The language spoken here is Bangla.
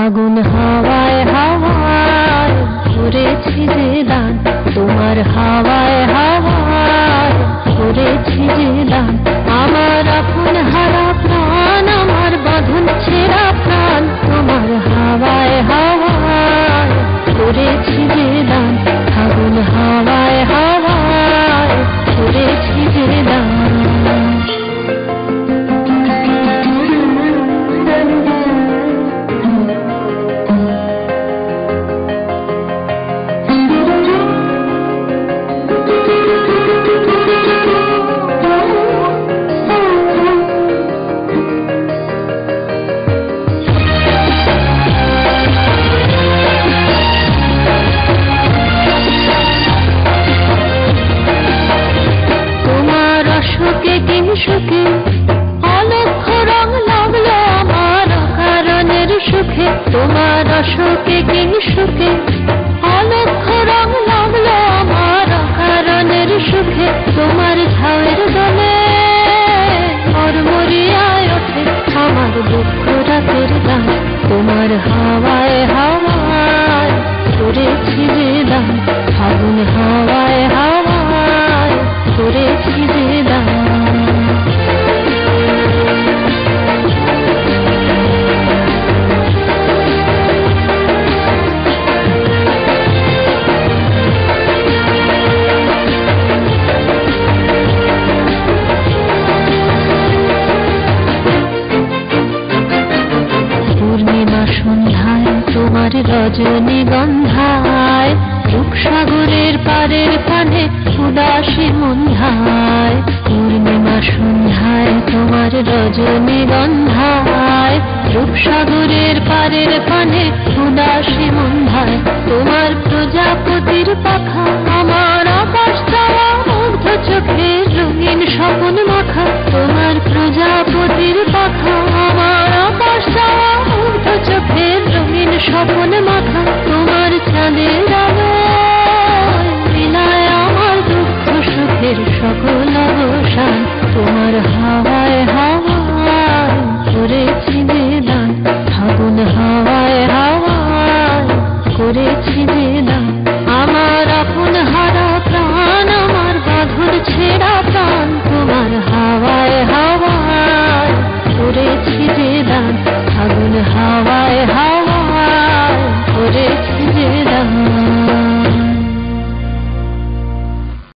ফাগুন হাওয়ায় হাওয়ায় করেছি যে দান, তোমার হাওয়ায় হাওয়ায় করেছি যে দান। আমার আপন হারা প্রাণ, আমার বাঁধন ছেঁড়া প্রাণ, তোমার হাওয়ায় হাওয়ায় করেছি যে দান। ফাগুন হাওয়ায় হাওয়ায় করেছি যে দান। সুখে অলক্ষ রং লাগলো আমার কারণের সুখে, তোমার অশোকে কিং সুখে অলক্ষ রং লাগলো আমার কারণের সুখে। তোমার ঝাউয়ের দলে মরমরিয়ায় ওঠে আমার দুঃখ রাতের গান, তোমার হাওয়ায় হাওয়ায় করেছি যে দান। ফাগুন হাওয়ায় হাওয়ায় করেছি যে দান। সন্ধ্যায় তোমার রজনীগন্ধায়, রূপসাগরের পারের পানে উদাসী মন্ধায়। পূর্ণিমা সন্ধ্যায় তোমার রজনীগন্ধায়, রূপসাগরের পারের পানে উদাসী মন্ধায়। তোমার প্রজাপতির পাখা আমার আকাশ চাওয়া মুগ্ধ চোখের রঙিন স্বপন মাখা। তোমার প্রজাপতির পাখা আমার আকাশ চাওয়া মুগ্ধ চোখের রঙিন স্বপন মাখা। তোমার চাঁদের আলোয় মিলায় আমার দুঃখ সুখের সকল